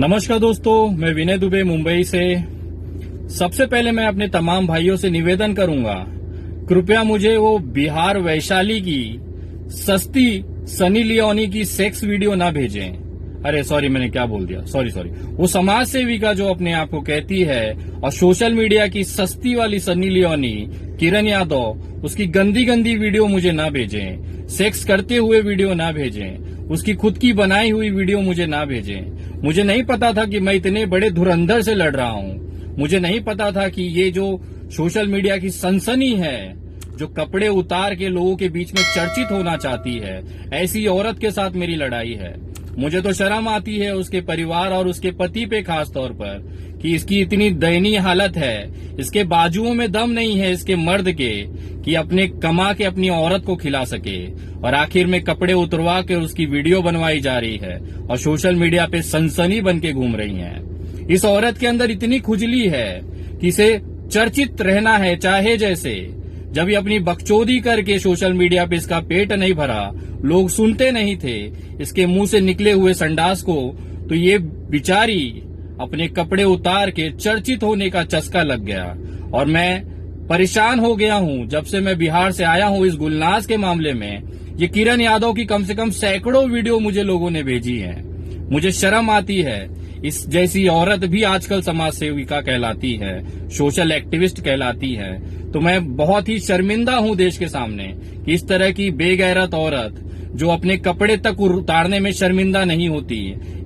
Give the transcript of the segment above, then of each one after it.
नमस्कार दोस्तों, मैं विनय दुबे मुंबई से। सबसे पहले मैं अपने तमाम भाइयों से निवेदन करूंगा, कृपया मुझे वो बिहार वैशाली की सस्ती सनी लियोनी की सेक्स वीडियो ना भेजें। अरे सॉरी, मैंने क्या बोल दिया, सॉरी। वो समाज सेविका जो अपने आप को कहती है और सोशल मीडिया की सस्ती वाली सनी लियोनी, किरण यादव, उसकी गंदी गंदी वीडियो मुझे ना भेजें। सेक्स करते हुए वीडियो ना भेजें, उसकी खुद की बनाई हुई वीडियो मुझे ना भेजें। मुझे नहीं पता था कि मैं इतने बड़े धुरंधर से लड़ रहा हूँ। मुझे नहीं पता था कि ये जो सोशल मीडिया की सनसनी है, जो कपड़े उतार के लोगों के बीच में चर्चित होना चाहती है, ऐसी औरत के साथ मेरी लड़ाई है। मुझे तो शर्म आती है उसके परिवार और उसके पति पे खास तौर पर कि इसकी इतनी दयनीय हालत है, इसके बाजुओं में दम नहीं है इसके मर्द के कि अपने कमा के अपनी औरत को खिला सके, और आखिर में कपड़े उतरवा के उसकी वीडियो बनवाई जा रही है और सोशल मीडिया पे सनसनी बन के घूम रही है। इस औरत के अंदर इतनी खुजली है कि इसे चर्चित रहना है चाहे जैसे। जब ये अपनी बकचोदी करके सोशल मीडिया पे इसका पेट नहीं भरा, लोग सुनते नहीं थे इसके मुंह से निकले हुए संडास को, तो ये बिचारी अपने कपड़े उतार के चर्चित होने का चस्का लग गया। और मैं परेशान हो गया हूं जब से मैं बिहार से आया हूं। इस गुलनाज के मामले में ये किरण यादव की कम से कम सैकड़ों वीडियो मुझे लोगों ने भेजी हैं। मुझे शर्म आती है, इस जैसी औरत भी आजकल समाज सेविका कहलाती है, सोशल एक्टिविस्ट कहलाती है। तो मैं बहुत ही शर्मिंदा हूं देश के सामने कि इस तरह की बेगैरत औरत जो अपने कपड़े तक उतारने में शर्मिंदा नहीं होती,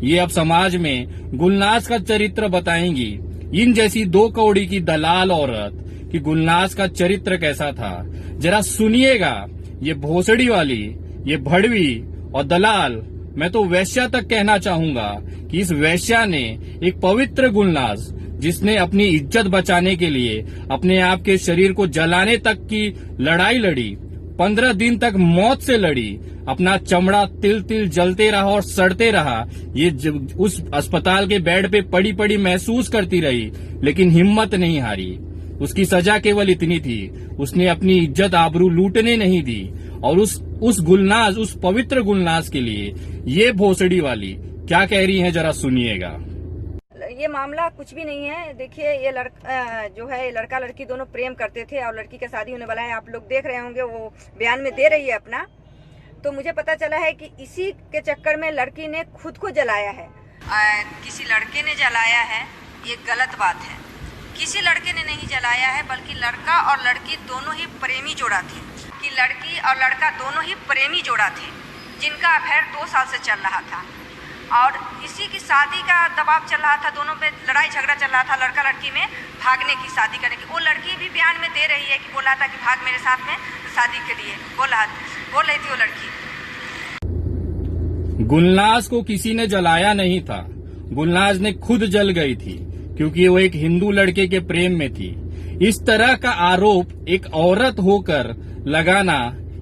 ये अब समाज में गुलनाज का चरित्र बताएंगी। इन जैसी दो कौड़ी की दलाल औरत कि गुलनाज का चरित्र कैसा था, जरा सुनिएगा। ये भोसड़ी वाली, ये भड़वी और दलाल, मैं तो वैश्या तक कहना चाहूंगा कि इस वैश्या ने एक पवित्र गुलनाज, जिसने अपनी इज्जत बचाने के लिए अपने आप के शरीर को जलाने तक की लड़ाई लड़ी, 15 दिन तक मौत से लड़ी, अपना चमड़ा तिल तिल जलते रहा और सड़ते रहा, ये उस अस्पताल के बेड पे पड़ी पड़ी महसूस करती रही, लेकिन हिम्मत नहीं हारी। उसकी सजा केवल इतनी थी, उसने अपनी इज्जत आबरू लूटने नहीं दी। और उस गुलनाज, उस पवित्र गुलनाज के लिए ये भोसड़ी वाली क्या कह रही है, जरा सुनिएगा। ये मामला कुछ भी नहीं है। देखिए, ये लड़का लड़की दोनों प्रेम करते थे और लड़की का शादी होने वाला है। आप लोग देख रहे होंगे, वो बयान में दे रही है अपना। तो मुझे पता चला है कि इसी के चक्कर में लड़की ने खुद को जलाया है, किसी लड़के ने जलाया है। ये गलत बात है। किसी लड़के ने नहीं जलाया है, बल्कि लड़का और लड़की दोनों ही प्रेमी जोड़ा थे, कि लड़की और लड़का दोनों ही प्रेमी जोड़ा थे, जिनका अफेयर 2 साल से चल रहा था। और इसी की शादी का दबाव चल रहा था, दोनों पे लड़ाई झगड़ा चल रहा था लड़का लड़की में, भागने की, शादी करने की। वो लड़की भी बयान में दे रही है कि बोला था कि भाग मेरे साथ में शादी के लिए, बोल रही थी वो लड़की। गुलनाज को किसी ने जलाया नहीं था, गुलनाज ने खुद जल गई थी, क्योंकि वो एक हिंदू लड़के के प्रेम में थी। इस तरह का आरोप एक औरत होकर लगाना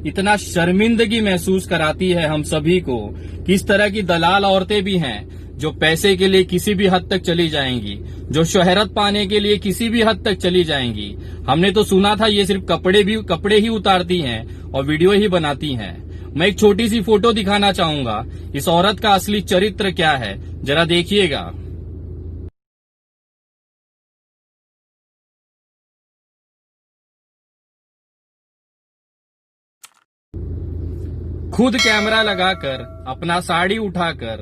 इतना शर्मिंदगी महसूस कराती है हम सभी को कि इस तरह की दलाल औरतें भी हैं जो पैसे के लिए किसी भी हद तक चली जाएंगी, जो शोहरत पाने के लिए किसी भी हद तक चली जाएंगी। हमने तो सुना था ये सिर्फ कपड़े ही उतारती हैं और वीडियो ही बनाती हैं। मैं एक छोटी सी फोटो दिखाना चाहूंगा, इस औरत का असली चरित्र क्या है, जरा देखिएगा। खुद कैमरा लगाकर, अपना साड़ी उठाकर,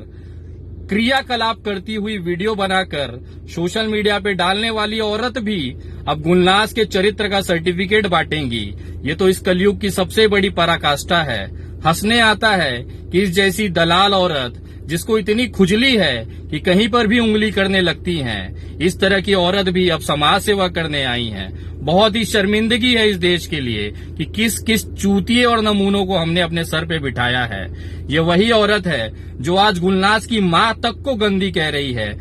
क्रियाकलाप करती हुई वीडियो बनाकर सोशल मीडिया पे डालने वाली औरत भी अब गुलनाज के चरित्र का सर्टिफिकेट बांटेंगी। ये तो इस कलयुग की सबसे बड़ी पराकाष्ठा है। हंसने आता है कि इस जैसी दलाल औरत, जिसको इतनी खुजली है कि कहीं पर भी उंगली करने लगती हैं, इस तरह की औरत भी अब समाज सेवा करने आई हैं। बहुत ही शर्मिंदगी है इस देश के लिए कि किस किस चूतिए और नमूनों को हमने अपने सर पे बिठाया है। ये वही औरत है जो आज गुलनाज की मां तक को गंदी कह रही है।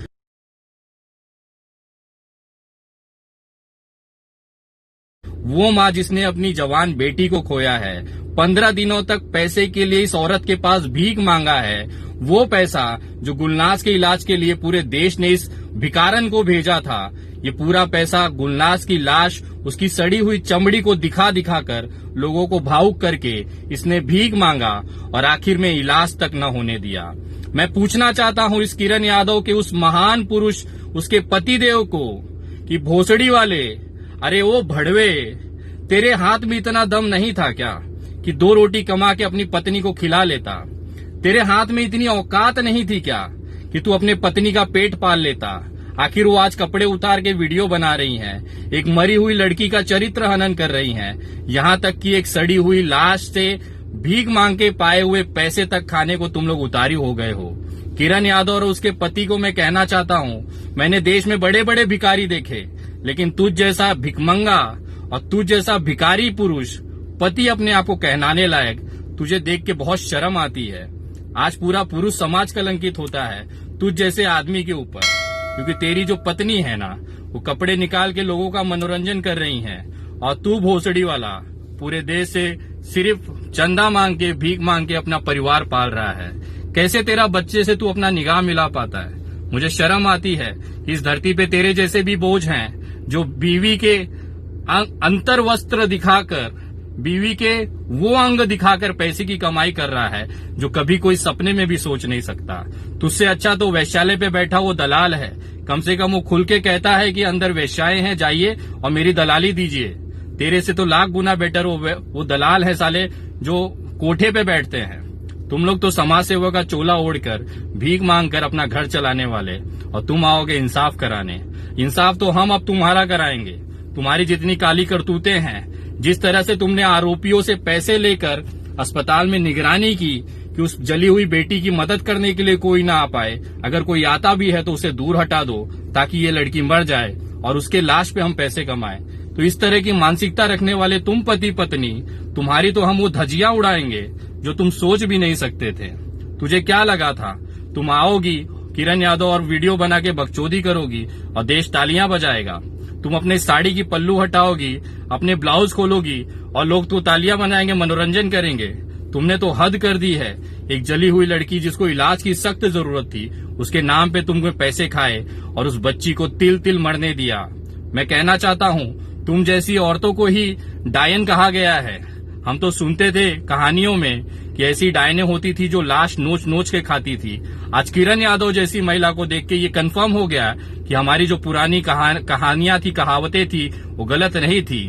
वो मां जिसने अपनी जवान बेटी को खोया है, 15 दिनों तक पैसे के लिए इस औरत के पास भीख मांगा है। वो पैसा जो गुलनाज के इलाज के लिए पूरे देश ने इस भिकारन को भेजा था, ये पूरा पैसा गुलनाज की लाश, उसकी सड़ी हुई चमड़ी को दिखा दिखा कर लोगों को भावुक करके इसने भीख मांगा और आखिर में इलाज तक न होने दिया। मैं पूछना चाहता हूं इस किरण यादव के उस महान पुरुष, उसके पतिदेव को कि भोसड़ी वाले, अरे वो भड़वे, तेरे हाथ में इतना दम नहीं था क्या कि 2 रोटी कमा के अपनी पत्नी को खिला लेता? तेरे हाथ में इतनी औकात नहीं थी क्या कि तू अपने पत्नी का पेट पाल लेता? आखिर वो आज कपड़े उतार के वीडियो बना रही हैं, एक मरी हुई लड़की का चरित्र हनन कर रही हैं, यहां तक कि एक सड़ी हुई लाश से भीख मांग के पाए हुए पैसे तक खाने को तुम लोग उतारी हो गए हो। किरण यादव और उसके पति को मैं कहना चाहता हूं, मैंने देश में बड़े बड़े भिखारी देखे, लेकिन तुझ जैसा भिखमंगा और तुझ जैसा भिखारी पुरुष पति अपने आप को कहलाने लायक, तुझे देख के बहुत शर्म आती है। आज पूरा पुरुष समाज कलंकित होता है तुझ जैसे आदमी के ऊपर, क्योंकि तेरी जो पत्नी है ना, वो कपड़े निकाल के लोगों का मनोरंजन कर रही है, और तू भोसड़ी वाला पूरे देश से सिर्फ चंदा मांग के, भीख मांग के अपना परिवार पाल रहा है। कैसे तेरा बच्चे से तू अपना निगाह मिला पाता है? मुझे शर्म आती है। इस धरती पे तेरे जैसे भी बोझ हैं जो बीवी के अंतर वस्त्र दिखाकर, बीवी के वो अंग दिखाकर पैसे की कमाई कर रहा है जो कभी कोई सपने में भी सोच नहीं सकता। तुझसे अच्छा तो वैश्यालय पे बैठा वो दलाल है, कम से कम वो खुल के कहता है कि अंदर वेश्याएं हैं, जाइए और मेरी दलाली दीजिए। तेरे से तो लाख गुना बेटर वो दलाल है साले जो कोठे पे बैठते हैं। तुम लोग तो समाज सेवा का चोला ओढ़कर भीख मांग कर अपना घर चलाने वाले, और तुम आओगे इंसाफ कराने। इंसाफ तो हम अब तुम्हारा कराएंगे। तुम्हारी जितनी काली करतूतें हैं, जिस तरह से तुमने आरोपियों से पैसे लेकर अस्पताल में निगरानी की कि उस जली हुई बेटी की मदद करने के लिए कोई ना आ पाए, अगर कोई आता भी है तो उसे दूर हटा दो ताकि ये लड़की मर जाए और उसके लाश पे हम पैसे कमाएं। तो इस तरह की मानसिकता रखने वाले तुम पति पत्नी, तुम्हारी तो हम वो धज्जियां उड़ाएंगे जो तुम सोच भी नहीं सकते थे। तुझे क्या लगा था तुम आओगी किरण यादव और वीडियो बना के बकचोदी करोगी और देश तालियां बजाएगा? तुम अपने साड़ी की पल्लू हटाओगी, अपने ब्लाउज खोलोगी और लोग तो तालियां बनाएंगे, मनोरंजन करेंगे। तुमने तो हद कर दी है। एक जली हुई लड़की जिसको इलाज की सख्त जरूरत थी, उसके नाम पे तुमने पैसे खाए और उस बच्ची को तिल तिल मरने दिया। मैं कहना चाहता हूँ, तुम जैसी औरतों को ही डायन कहा गया है। हम तो सुनते थे कहानियों में कि ऐसी डायनें होती थी जो लाश नोच नोच के खाती थी। आज किरण यादव जैसी महिला को देख के ये कंफर्म हो गया कि हमारी जो पुरानी कहानियां थी, कहावतें थी, वो गलत नहीं थी।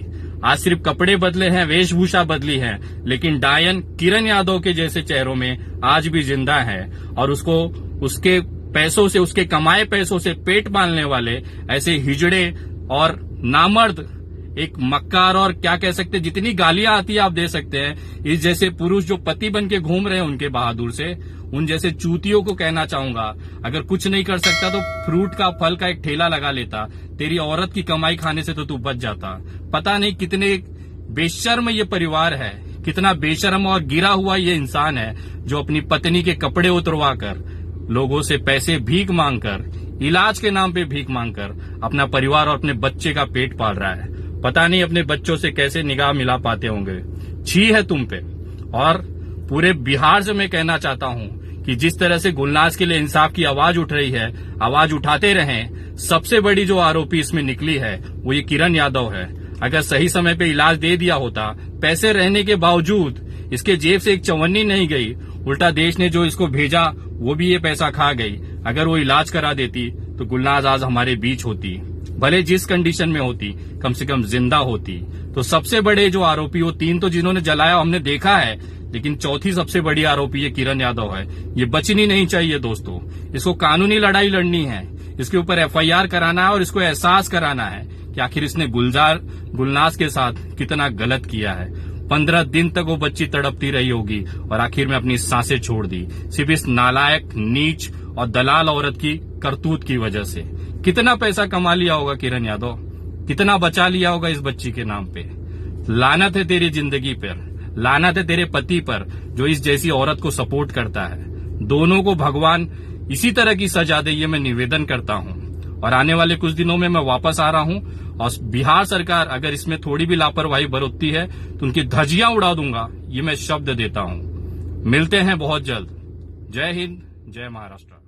आज सिर्फ कपड़े बदले हैं, वेशभूषा बदली है, लेकिन डायन किरण यादव के जैसे चेहरों में आज भी जिंदा है, और उसको उसके पैसों से, उसके कमाए पैसों से पेट पालने वाले ऐसे हिजड़े और नामर्द, एक मक्कार, और क्या कह सकते, जितनी गालियां आती है आप दे सकते हैं, इस जैसे पुरुष जो पति बन के घूम रहे हैं उनके बहादुर से, उन जैसे चूतियों को कहना चाहूंगा, अगर कुछ नहीं कर सकता तो फ्रूट का, फल का एक ठेला लगा लेता। तेरी औरत की कमाई खाने से तो तू बच जाता। पता नहीं कितने बेशर्म ये परिवार है, कितना बेशर्म और गिरा हुआ ये इंसान है जो अपनी पत्नी के कपड़े उतरवा कर, लोगों से पैसे भीख मांगकर, इलाज के नाम पे भीख मांगकर अपना परिवार और अपने बच्चे का पेट पाल रहा है। पता नहीं अपने बच्चों से कैसे निगाह मिला पाते होंगे। छी है तुम पे। और पूरे बिहार से मैं कहना चाहता हूं कि जिस तरह से गुलनाज के लिए इंसाफ की आवाज उठ रही है, आवाज उठाते रहें। सबसे बड़ी जो आरोपी इसमें निकली है वो ये किरण यादव है। अगर सही समय पे इलाज दे दिया होता, पैसे रहने के बावजूद इसके जेब से एक चवन्नी नहीं गई, उल्टा देश ने जो इसको भेजा वो भी ये पैसा खा गई। अगर वो इलाज करा देती तो गुलनाज आज हमारे बीच होती, भले जिस कंडीशन में होती, कम से कम जिंदा होती। तो सबसे बड़े जो आरोपी, वो 3 तो जिन्होंने जलाया हमने देखा है, लेकिन चौथी सबसे बड़ी आरोपी ये किरण यादव है। ये बचनी नहीं चाहिए दोस्तों। इसको कानूनी लड़ाई लड़नी है, इसके ऊपर FIR कराना है और इसको एहसास कराना है कि आखिर इसने गुलनाज के साथ कितना गलत किया है। 15 दिन तक वो बच्ची तड़पती रही होगी और आखिर में अपनी सांसें छोड़ दी, सिर्फ इस नालायक, नीच और दलाल औरत की करतूत की वजह से। कितना पैसा कमा लिया होगा किरण यादव, कितना बचा लिया होगा इस बच्ची के नाम पे। लानत है तेरी जिंदगी पर, लानत है तेरे पति पर जो इस जैसी औरत को सपोर्ट करता है। दोनों को भगवान इसी तरह की सजा दे, ये मैं निवेदन करता हूं। और आने वाले कुछ दिनों में मैं वापस आ रहा हूं और बिहार सरकार अगर इसमें थोड़ी भी लापरवाही बरतती है तो उनकी धज्जियां उड़ा दूंगा, ये मैं शब्द देता हूं। मिलते हैं बहुत जल्द। जय हिंद, जय महाराष्ट्र।